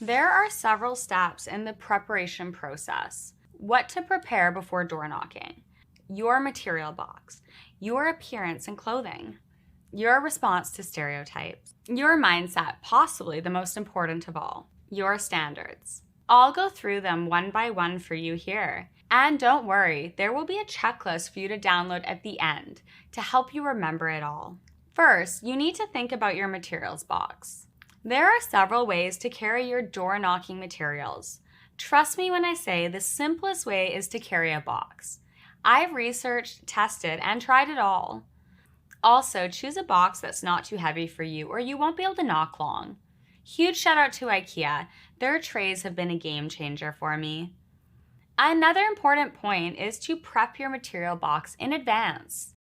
There are several steps in the preparation process. What to prepare before door knocking: your material box, your appearance and clothing, your response to stereotypes, your mindset, possibly the most important of all, your standards. I'll go through them one by one for you here. And don't worry, there will be a checklist for you to download at the end to help you remember it all. First, you need to think about your materials box. There are several ways to carry your door knocking materials. Trust me when I say the simplest way is to carry a box. I've researched, tested, and tried it all. Also, choose a box that's not too heavy for you or you won't be able to knock long. Huge shout out to IKEA. Their trays have been a game changer for me. Another important point is to prep your material box in advance.